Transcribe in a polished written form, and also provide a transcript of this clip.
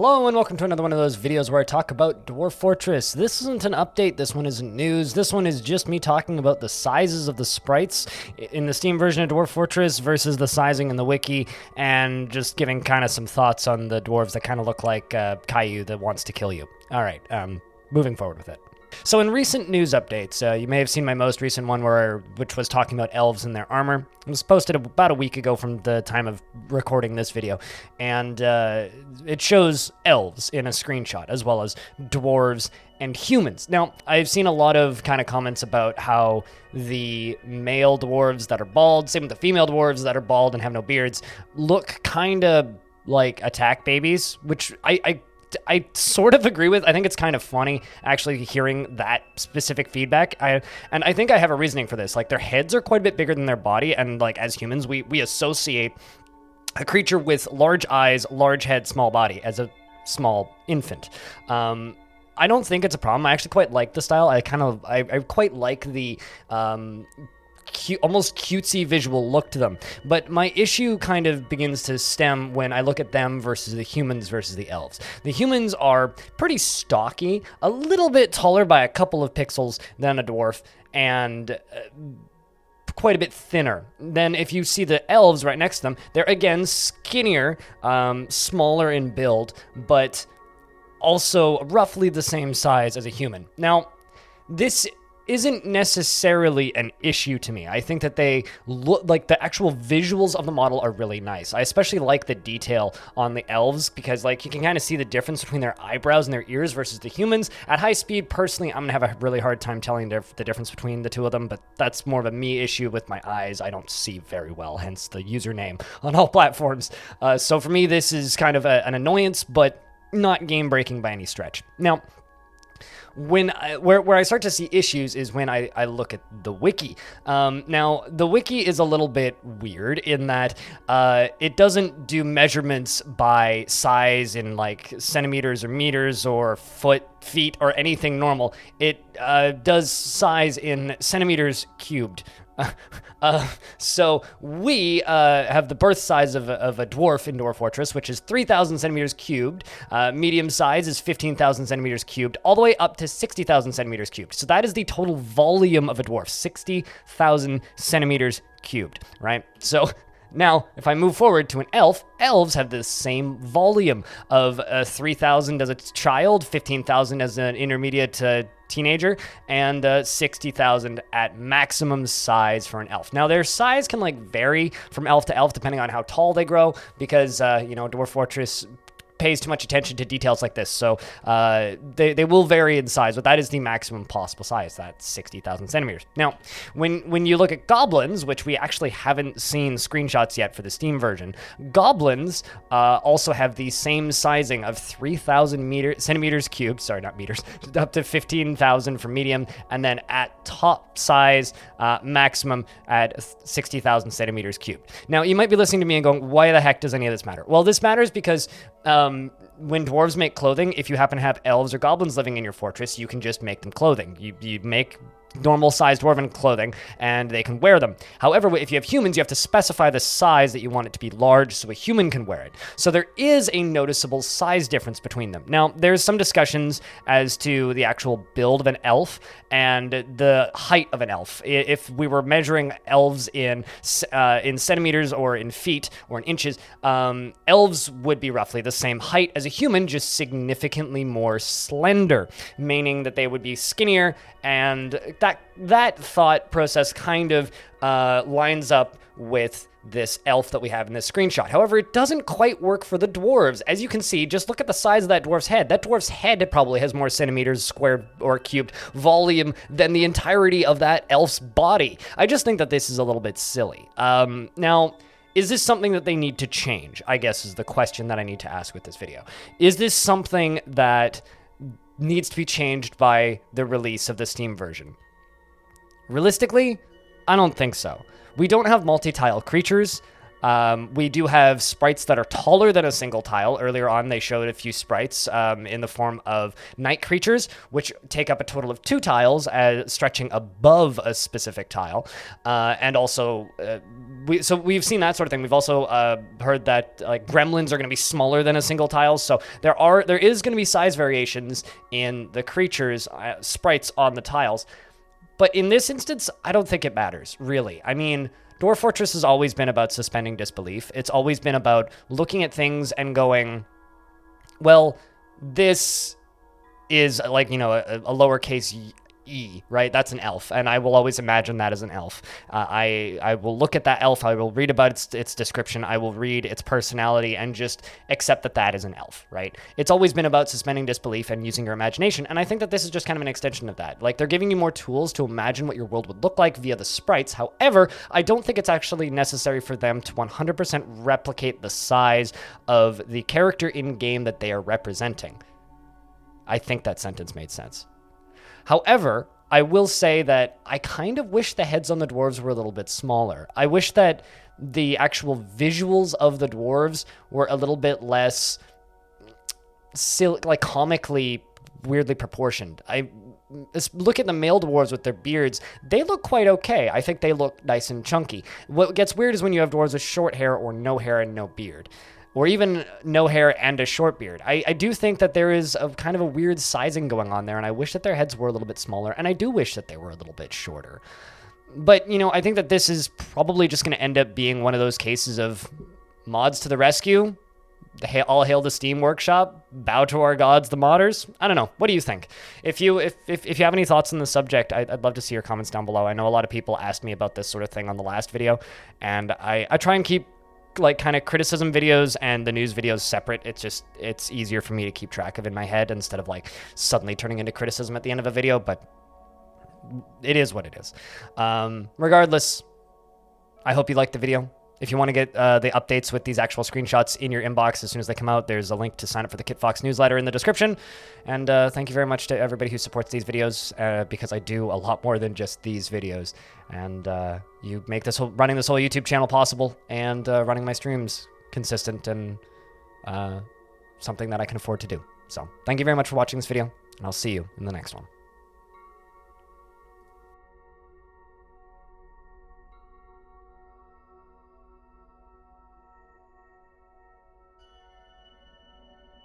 Hello and welcome to another one of those videos where I talk about Dwarf Fortress. This isn't an update, this one isn't news, this one is just me talking about the sizes of the sprites in the Steam version of Dwarf Fortress versus the sizing in the wiki, and just giving kind of some thoughts on the dwarves that kind of look like Caillou that wants to kill you. Alright, moving forward with it. So in recent news updates, you may have seen my most recent one which was talking about elves and their armor. It was posted about a week ago from the time of recording this video, and it shows elves in a screenshot, as well as dwarves and humans. Now, I've seen a lot of kind of comments about how the male dwarves that are bald, same with the female dwarves that are bald and have no beards, look kind of like attack babies, which I sort of agree with. I think it's kind of funny actually hearing that specific feedback. And I think I have a reasoning for this. Like, their heads are quite a bit bigger than their body, and like as humans, we associate a creature with large eyes, large head, small body as a small infant. I don't think it's a problem. I actually quite like the style. I quite like the almost cutesy visual look to them. But my issue kind of begins to stem when I look at them versus the humans versus the elves. The humans are pretty stocky, a little bit taller by a couple of pixels than a dwarf, and quite a bit thinner. Then if you see the elves right next to them, they're again skinnier, smaller in build, but also roughly the same size as a human. Now, this isn't necessarily an issue to me. I think that they look like the actual visuals of the model are really nice. I especially like the detail on the elves because like you can kind of see the difference between their eyebrows and their ears versus the humans. At high speed, personally, I'm gonna have a really hard time telling the difference between the two of them, but that's more of a me issue with my eyes. I don't see very well, hence the username on all platforms. So for me, this is kind of an annoyance, but not game-breaking by any stretch. Now, where I start to see issues is when I look at the wiki. Now, the wiki is a little bit weird in that it doesn't do measurements by size in like centimeters or meters or feet or anything normal. It does size in centimeters cubed. So we have the birth size of a dwarf in Dwarf Fortress, which is 3,000 centimeters cubed. Medium size is 15,000 centimeters cubed, all the way up to 60,000 centimeters cubed. So that is the total volume of a dwarf, 60,000 centimeters cubed, right? So now, if I move forward to an elf, elves have the same volume of 3,000 as a child, 15,000 as an intermediate teenager, and 60,000 at maximum size for an elf. Now, their size can like vary from elf to elf depending on how tall they grow, because Dwarf Fortress pays too much attention to details like this, so they will vary in size, but that is the maximum possible size, that's 60,000 centimeters. Now, when you look at goblins, which we actually haven't seen screenshots yet for the Steam version, goblins also have the same sizing of 3,000 centimeters cubed, sorry, not meters, up to 15,000 for medium, and then at top size, maximum at 60,000 centimeters cubed. Now, you might be listening to me and going, why the heck does any of this matter? Well, this matters because when dwarves make clothing, if you happen to have elves or goblins living in your fortress, you can just make them clothing. You make normal-sized dwarven clothing, and they can wear them. However, if you have humans, you have to specify the size that you want it to be large so a human can wear it. So there is a noticeable size difference between them. Now, there's some discussions as to the actual build of an elf and the height of an elf. If we were measuring elves in centimeters or in feet or in inches, elves would be roughly the same height as a human, just significantly more slender, meaning that they would be skinnier, and that thought process kind of lines up with this elf that we have in this screenshot. However, it doesn't quite work for the dwarves. As you can see, just look at the size of that dwarf's head. That dwarf's head probably has more centimeters squared or cubed volume than the entirety of that elf's body. I just think that this is a little bit silly. Now, is this something that they need to change? I guess is the question that I need to ask with this video. Is this something that needs to be changed by the release of the Steam version? Realistically, I don't think so. We don't have multi-tile creatures. We do have sprites that are taller than a single tile. Earlier on, they showed a few sprites in the form of night creatures, which take up a total of 2 tiles, stretching above a specific tile. And also, we've seen that sort of thing. We've also heard that like gremlins are going to be smaller than a single tile. So there is going to be size variations in the creatures, sprites on the tiles. But in this instance, I don't think it matters, really. I mean, Dwarf Fortress has always been about suspending disbelief. It's always been about looking at things and going, well, this is like, you know, a lowercase E, right? That's an elf, and I will always imagine that as an elf. I will look at that elf, I will read about its description, I will read its personality, and just accept that that is an elf, right? It's always been about suspending disbelief and using your imagination, and I think that this is just kind of an extension of that. Like, they're giving you more tools to imagine what your world would look like via the sprites. However, I don't think it's actually necessary for them to 100% replicate the size of the character in-game that they are representing. I think that sentence made sense. However, I will say that I kind of wish the heads on the dwarves were a little bit smaller. I wish that the actual visuals of the dwarves were a little bit less like comically weirdly proportioned. I look at the male dwarves with their beards. They look quite okay. I think they look nice and chunky. What gets weird is when you have dwarves with short hair or no hair and no beard. Or even no hair and a short beard. I do think that there is a kind of a weird sizing going on there, and I wish that their heads were a little bit smaller, and I do wish that they were a little bit shorter. But, you know, I think that this is probably just going to end up being one of those cases of mods to the rescue, all hail the Steam Workshop, bow to our gods, the modders. I don't know. What do you think? If you have any thoughts on the subject, I'd love to see your comments down below. I know a lot of people asked me about this sort of thing on the last video, and I try and keep like kind of criticism videos and the news videos separate. It's easier for me to keep track of in my head instead of like suddenly turning into criticism at the end of a video, but it is what it is. Regardless, I hope you liked the video. If you want to get the updates with these actual screenshots in your inbox as soon as they come out, there's a link to sign up for the KitFox newsletter in the description. And thank you very much to everybody who supports these videos, because I do a lot more than just these videos. And you make running this whole YouTube channel possible, and running my streams consistent, and something that I can afford to do. So thank you very much for watching this video, and I'll see you in the next one.